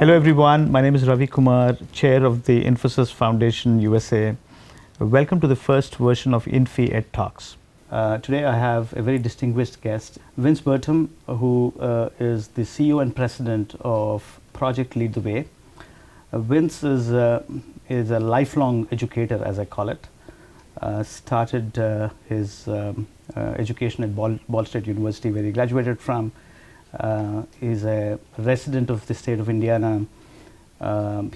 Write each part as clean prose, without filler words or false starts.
Hello everyone, my name is Ravi Kumar, Chair of the Infosys Foundation USA. Welcome to the first version of Infi Ed Talks. Today I have a very distinguished guest, Vince Bertram, who is the CEO and President of Project Lead the Way. Vince is a lifelong educator, as I call it. Started his education at Ball State University, where he graduated from. He's a resident of the state of Indiana.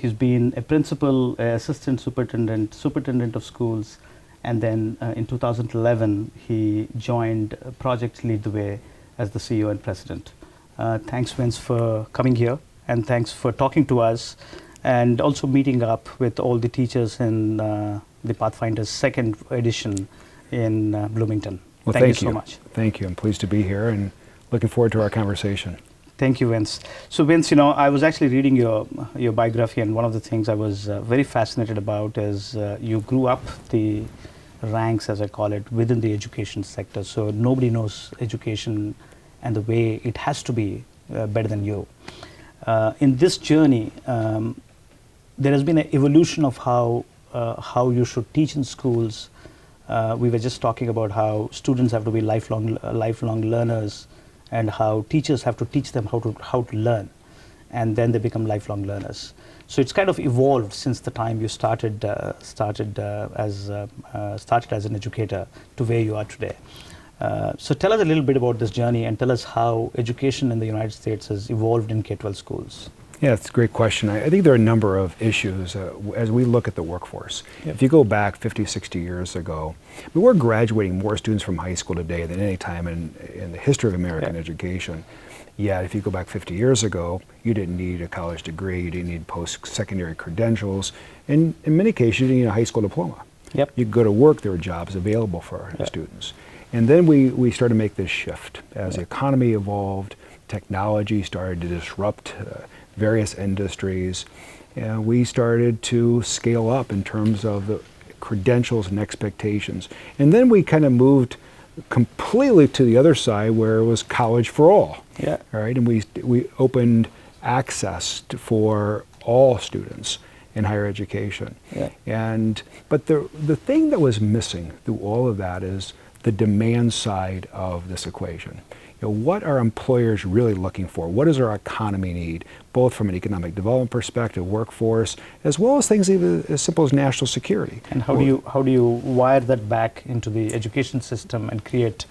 He's been a principal, assistant superintendent of schools, and then in 2011 he joined Project Lead the Way as the CEO and president. Thanks, Vince, for coming here, and thanks for talking to us, and also meeting up with all the teachers in the Pathfinder's second edition in Bloomington. Well, thank you so much. Thank you. I'm pleased to be here and looking forward to our conversation. Thank you, Vince. So, Vince, you know, I was actually reading your biography, and one of the things I was very fascinated about is you grew up the ranks, as I call it, within the education sector. So nobody knows education and the way it has to be better than you. In this journey, there has been an evolution of how you should teach in schools. We were just talking about how students have to be lifelong learners, and how teachers have to teach them how to learn, and then they become lifelong learners. So it's kind of evolved since the time you started as an educator to where you are today. So tell us a little bit about this journey, and tell us how education in the United States has evolved in K-12 schools. Yeah, it's a great question. I think there are a number of issues as we look at the workforce. Yep. If you go back 50, 60 years ago, we're graduating more students from high school today than any time in the history of American education. Yet, if you go back 50 years ago, you didn't need a college degree, you didn't need post-secondary credentials, and in many cases, you didn't need a high school diploma. Yep. You could go to work, there were jobs available for students. And then we started to make this shift. As the economy evolved, technology started to disrupt various industries, and we started to scale up in terms of the credentials and expectations. And then we kind of moved completely to the other side, where it was college for all. Yeah. Right, and we opened access for all students in higher education. Yeah. But the thing that was missing through all of that is the demand side of this equation. You know, what are employers really looking for? What does our economy need, both from an economic development perspective, workforce, as well as things even as simple as national security? And how do you wire that back into the education system and create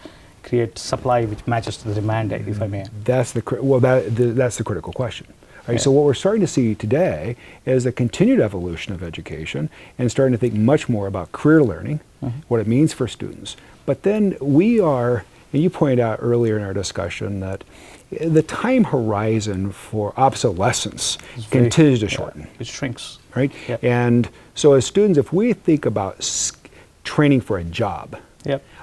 supply which matches to the demand, if I may? That's the critical question. Right, so what we're starting to see today is a continued evolution of education, and starting to think much more about career learning, what it means for students. But then we are, and you pointed out earlier in our discussion that the time horizon for obsolescence continues to shorten. It shrinks. Right? Yep. And so as students, if we think about training for a job,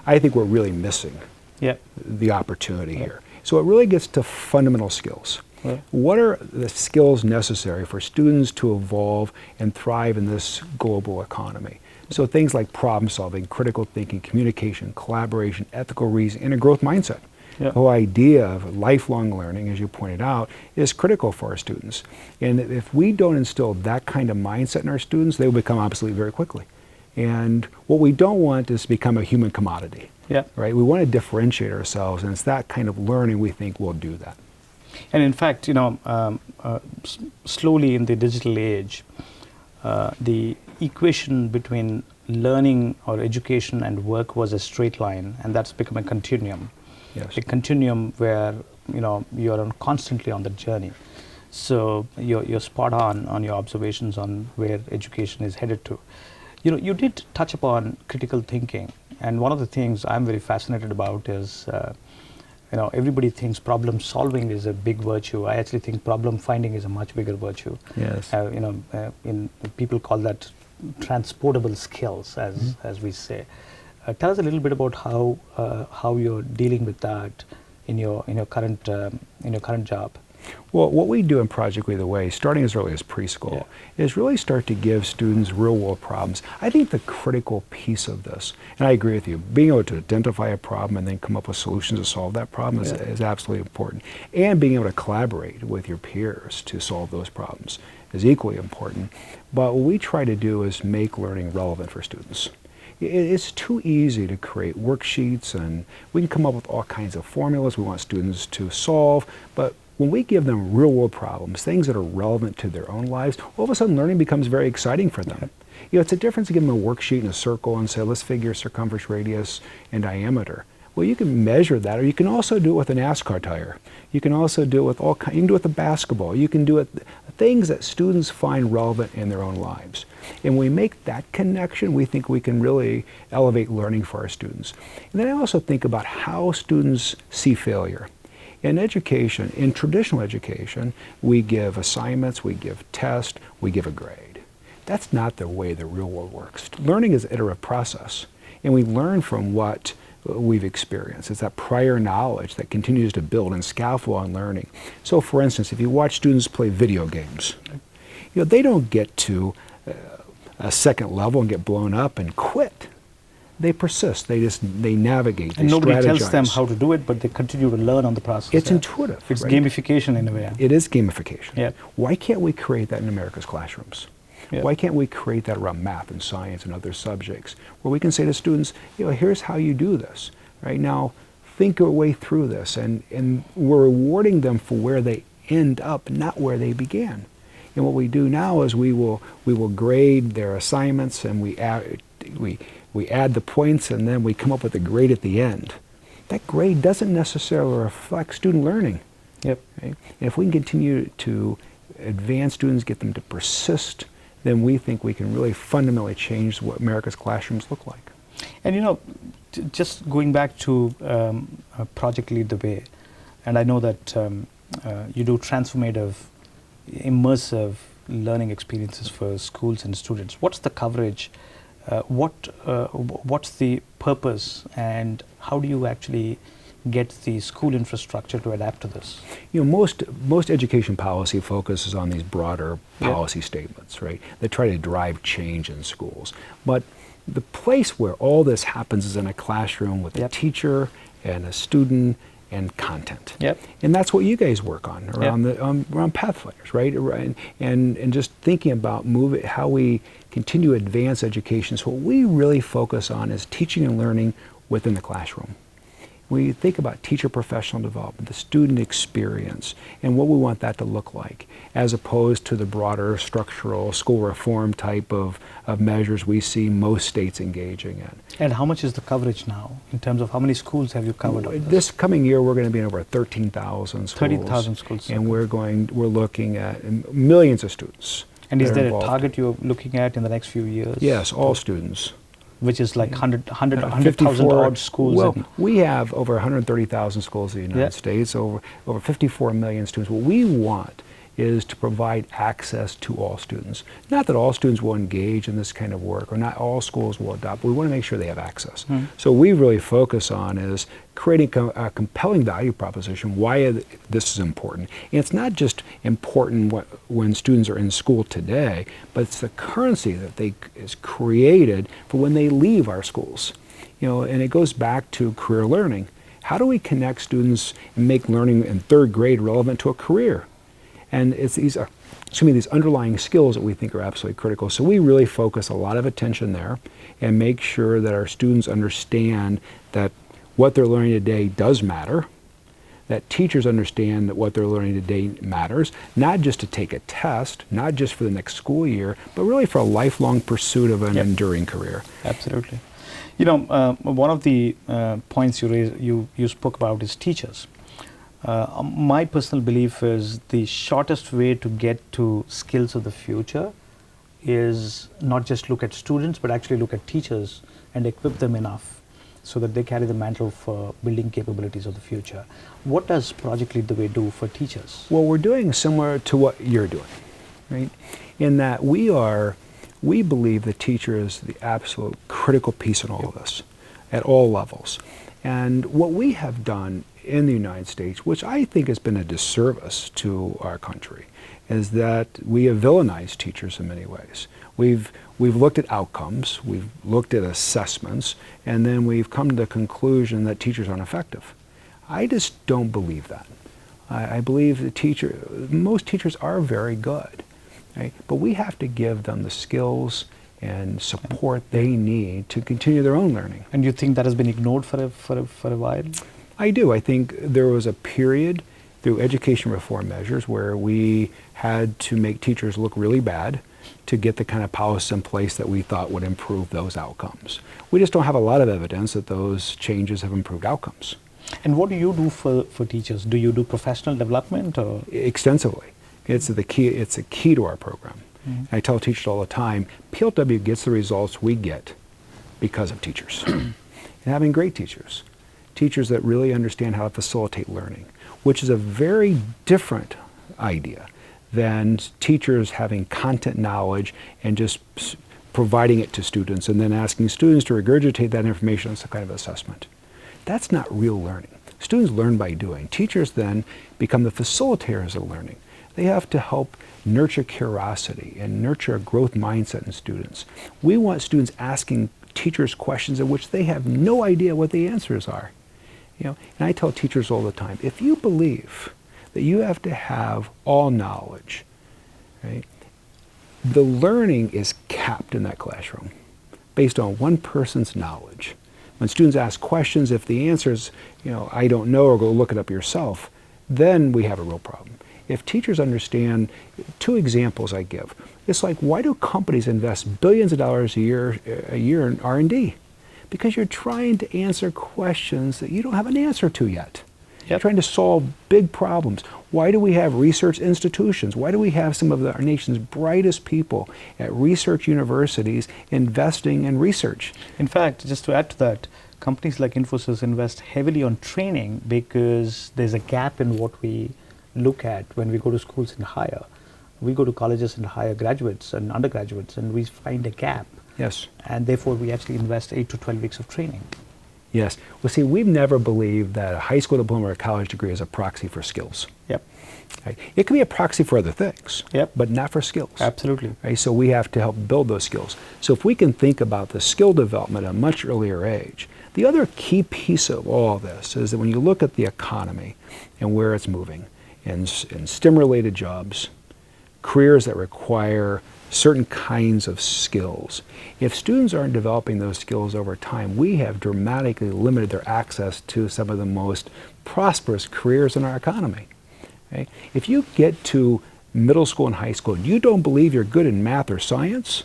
I think we're really missing the opportunity here. So it really gets to fundamental skills. What are the skills necessary for students to evolve and thrive in this global economy? So things like problem solving, critical thinking, communication, collaboration, ethical reasoning, and a growth mindset. The whole idea of lifelong learning, as you pointed out, is critical for our students. And if we don't instill that kind of mindset in our students, they will become obsolete very quickly. And what we don't want is to become a human commodity. Right? We want to differentiate ourselves, and it's that kind of learning we think will do that. And in fact, you know, slowly in the digital age, the equation between learning or education and work was a straight line, and that's become a continuum. A continuum where, you know, you're constantly on the journey. So you're spot on your observations on where education is headed to. You know, you did touch upon critical thinking, and one of the things I'm very fascinated about is, you know, everybody thinks problem solving is a big virtue. I actually think problem finding is a much bigger virtue. Yes. You know, people call that transportable skills, as we say. Tell us a little bit about how you're dealing with that in your current job. Well, what we do in Project Lead the Way, starting as early as preschool, is really start to give students real-world problems. I think the critical piece of this, and I agree with you, being able to identify a problem and then come up with solutions to solve that problem is absolutely important. And being able to collaborate with your peers to solve those problems is equally important. But what we try to do is make learning relevant for students. It's too easy to create worksheets, and we can come up with all kinds of formulas we want students to solve, but when we give them real-world problems, things that are relevant to their own lives, all of a sudden learning becomes very exciting for them. You know, it's a difference to give them a worksheet and a circle and say, let's figure circumference, radius, and diameter. Well, you can measure that, or you can also do it with a NASCAR tire. You can also do it with all kinds. You can do it with a basketball. You can do it things that students find relevant in their own lives. And when we make that connection, we think we can really elevate learning for our students. And then I also think about how students see failure. In education, in traditional education, we give assignments, we give tests, we give a grade. That's not the way the real world works. Learning is an iterative process, and we learn from what we've experienced. It's that prior knowledge that continues to build and scaffold on learning. So for instance, if you watch students play video games, you know, they don't get to a second level and get blown up and quit. They persist. They navigate. They and nobody strategize. tells them how to do it, but they continue to learn on the process. It's intuitive. It's right? gamification in a way. It is gamification. Yeah. Why can't we create that in America's classrooms? Yeah. Why can't we create that around math and science and other subjects, where we can say to students, you know, here's how you do this. Right now, think your way through this, and we're rewarding them for where they end up, not where they began. And what we do now is we will grade their assignments, and we add the points, and then we come up with a grade at the end. That grade doesn't necessarily reflect student learning. Yep. Right? And if we can continue to advance students, get them to persist, then we think we can really fundamentally change what America's classrooms look like. And you know, just going back to Project Lead the Way, and I know that you do transformative, immersive learning experiences for schools and students. What's the coverage? What's the purpose, and how do you actually get the school infrastructure to adapt to this? You know, most education policy focuses on these broader policy statements, right, that try to drive change in schools. But the place where all this happens is in a classroom with a teacher and a student and content. And that's what you guys work on around around Pathfinders, right? And just thinking about how we continue to advance education. So what we really focus on is teaching and learning within the classroom. We think about teacher professional development, the student experience, and what we want that to look like, as opposed to the broader structural school reform type of measures we see most states engaging in. And how much is the coverage now, in terms of how many schools have you covered? This coming year, we're going to be in over 13,000 schools. 30,000 schools. And we're looking at millions of students. And is there a target you're looking at in the next few years? Yes, all students. Which is like 100,000 odd schools. Well, we have over 130,000 schools in the United States, over 54 million students. What we want is to provide access to all students. Not that all students will engage in this kind of work, or not all schools will adopt, but we want to make sure they have access. So we really focus on is creating a compelling value proposition, why this is important. And it's not just important when students are in school today, but it's the currency that is created for when they leave our schools. You know, and it goes back to career learning. How do we connect students and make learning in third grade relevant to a career? And it's these underlying skills that we think are absolutely critical. So we really focus a lot of attention there and make sure that our students understand that what they're learning today does matter, that teachers understand that what they're learning today matters, not just to take a test, not just for the next school year, but really for a lifelong pursuit of an enduring career. Absolutely. You know, one of the points you spoke about is teachers. My personal belief is the shortest way to get to skills of the future is not just look at students, but actually look at teachers and equip them enough so that they carry the mantle for building capabilities of the future. What does Project Lead the Way do for teachers? Well, we're doing similar to what you're doing, right? In that we believe the teacher is the absolute critical piece in all of this. at all levels. And what we have done in the United States, which I think has been a disservice to our country, is that we have villainized teachers in many ways. We've looked at outcomes, we've looked at assessments, and then we've come to the conclusion that teachers aren't effective. I just don't believe that. I believe most teachers are very good, right? But we have to give them the skills and support they need to continue their own learning. And you think that has been ignored for a while? I do. I think there was a period through education reform measures where we had to make teachers look really bad to get the kind of policies in place that we thought would improve those outcomes. We just don't have a lot of evidence that those changes have improved outcomes. And what do you do for teachers? Do you do professional development? Or? Extensively. It's a key to our program. Mm-hmm. I tell teachers all the time, PLW gets the results we get because of teachers. And having great teachers. Teachers that really understand how to facilitate learning, which is a very different idea than teachers having content knowledge and just providing it to students and then asking students to regurgitate that information on some kind of assessment. That's not real learning. Students learn by doing. Teachers then become the facilitators of learning. They have to help nurture curiosity and nurture a growth mindset in students. We want students asking teachers questions in which they have no idea what the answers are. And I tell teachers all the time, if you believe that you have to have all knowledge, right, the learning is capped in that classroom based on one person's knowledge. When students ask questions, if the answer is, I don't know, or go look it up yourself, then we have a real problem. If teachers understand, two examples I give, it's like, why do companies invest billions of dollars a year in R&D? Because you're trying to answer questions that you don't have an answer to yet. Yep. You're trying to solve big problems. Why do we have research institutions? Why do we have some of our nation's brightest people at research universities investing in research? In fact, just to add to that, companies like Infosys invest heavily on training because there's a gap in what we look at when we go to schools and hire. We go to colleges and hire graduates and undergraduates, and we find a gap. Yes. And therefore, we actually invest 8 to 12 weeks of training. Yes. Well, see, we've never believed that a high school diploma or a college degree is a proxy for skills. Yep. Right? It can be a proxy for other things, yep, but not for skills. Absolutely. Right? So we have to help build those skills. So if we can think about the skill development at a much earlier age, the other key piece of all this is that when you look at the economy and where it's moving, in STEM-related jobs, careers that require certain kinds of skills. If students aren't developing those skills over time, we have dramatically limited their access to some of the most prosperous careers in our economy. Okay? If you get to middle school and high school and you don't believe you're good in math or science,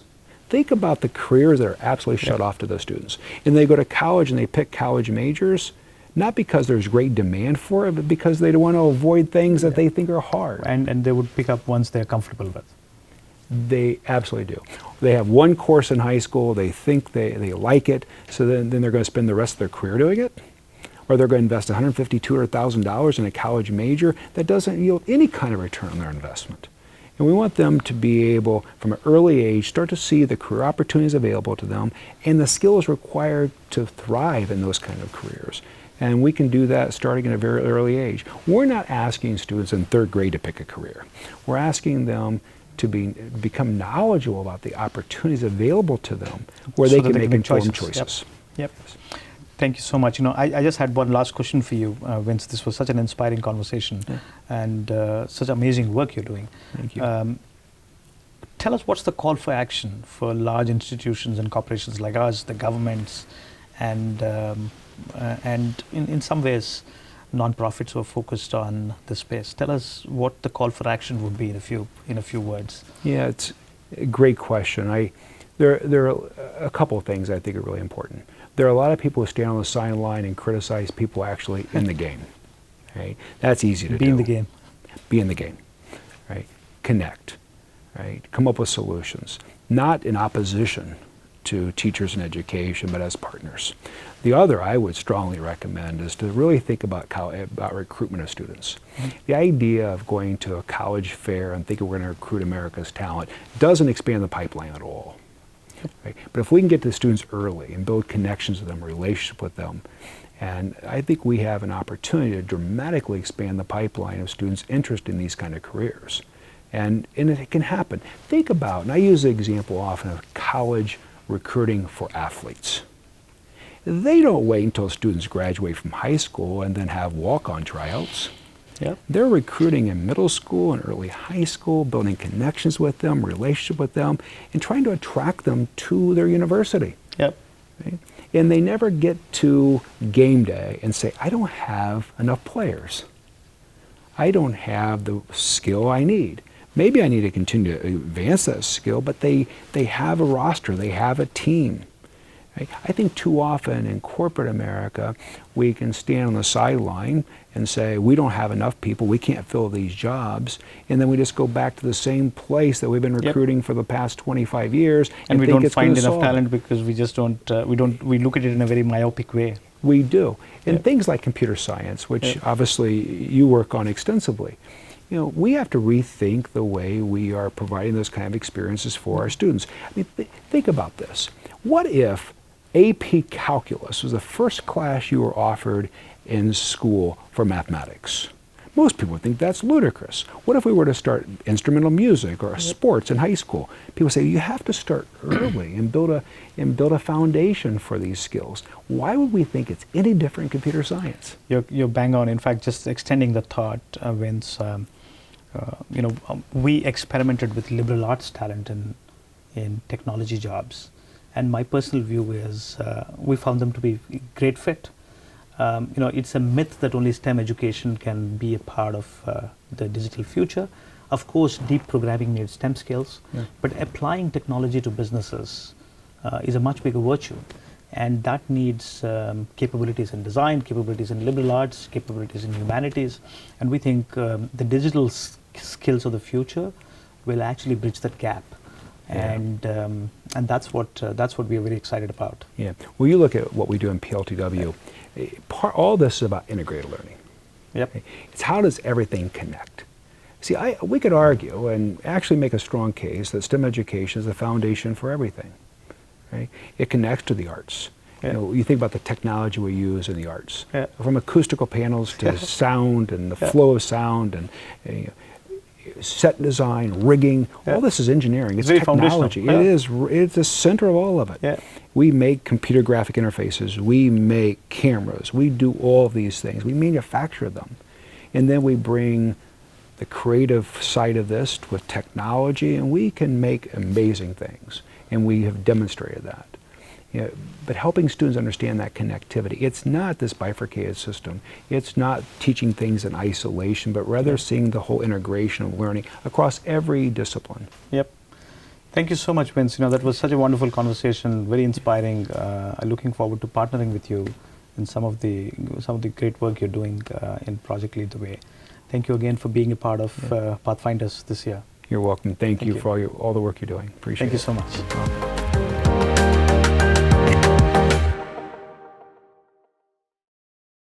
think about the careers that are absolutely shut off to those students. And they go to college and they pick college majors, not because there's great demand for it, but because they don't want to avoid things that they think are hard. And they would pick up ones they're comfortable with. They absolutely do. They have one course in high school, they think they like it, so then they're going to spend the rest of their career doing it. Or they're going to invest $150,000, $200,000 in a college major that doesn't yield any kind of return on their investment. And we want them to be able, from an early age, start to see the career opportunities available to them and the skills required to thrive in those kind of careers. And we can do that starting at a very early age. We're not asking students in third grade to pick a career. We're asking them to become knowledgeable about the opportunities available to them where they can make informed choices. Yep. Yes. Thank you so much. I just had one last question for you, Vince. This was such an inspiring conversation and such amazing work you're doing. Thank you. Tell us, what's the call for action for large institutions and corporations like us, the governments, and in some ways, nonprofits who are focused on the space. Tell us what the call for action would be in a few words. Yeah, it's a great question. There are a couple of things I think are really important. There are a lot of people who stand on the sideline and criticize people actually in the game. Right? That's easy to do. Be in the game. Be in the game. Right? Connect. Right? Come up with solutions. Not in opposition to teachers and education, but as partners. The other I would strongly recommend is to really think about recruitment of students. The idea of going to a college fair and thinking we're going to recruit America's talent doesn't expand the pipeline at all. Right? But if we can get to the students early and build connections with them, relationship with them, and I think we have an opportunity to dramatically expand the pipeline of students interested in these kind of careers. And it can happen. Think about, and I use the example often of college recruiting for athletes. They don't wait until students graduate from high school and then have walk-on tryouts. Yep. They're recruiting in middle school and early high school, building connections with them, relationship with them, and trying to attract them to their university. Yep. Right? And they never get to game day and say, I don't have enough players. I don't have the skill I need. Maybe I need to continue to advance that skill, but they have a roster, they have a team. Right? I think too often in corporate America, we can stand on the sideline and say, we don't have enough people, we can't fill these jobs, and then we just go back to the same place that we've been recruiting for the past 25 years. And we don't find enough talent because we just don't, we look at it in a very myopic way. We do. And things like computer science, which obviously you work on extensively, you know, we have to rethink the way we are providing those kind of experiences for our students. I mean, think about this. What if AP Calculus was the first class you were offered in school for mathematics? Most people would think that's ludicrous. What if we were to start instrumental music or sports in high school? People say you have to start early and build a foundation for these skills. Why would we think it's any different in computer science? You're bang on. In fact, just extending the thought, Vince, we experimented with liberal arts talent in technology jobs. And my personal view is we found them to be a great fit. It's a myth that only STEM education can be a part of the digital future. Of course, deep programming needs STEM skills, but applying technology to businesses is a much bigger virtue. And that needs capabilities in design, capabilities in liberal arts, capabilities in humanities. And we think the digital skills of the future will actually bridge that gap. And that's what we are very excited about. Yeah. Well, you look at what we do in PLTW. All this is about integrated learning. Yep. It's how does everything connect? See, we could argue and actually make a strong case that STEM education is the foundation for everything. Right? It connects to the arts. You think about the technology we use in the arts, from acoustical panels to sound and the flow of sound and set design, rigging, all this is engineering. It's technology. It's the center of all of it. We make computer graphic interfaces. We make cameras. We do all of these things. We manufacture them. And then we bring the creative side of this with technology, and we can make amazing things. And we have demonstrated that. But helping students understand that connectivity, it's not this bifurcated system. It's not teaching things in isolation, but rather seeing the whole integration of learning across every discipline. Yep. Thank you so much, Vince. That was such a wonderful conversation, very inspiring. I'm looking forward to partnering with you in some of the great work you're doing in Project Lead the Way. Thank you again for being a part of Pathfinders this year. You're welcome. Thank you for all the work you're doing. Appreciate it. Thank you so much.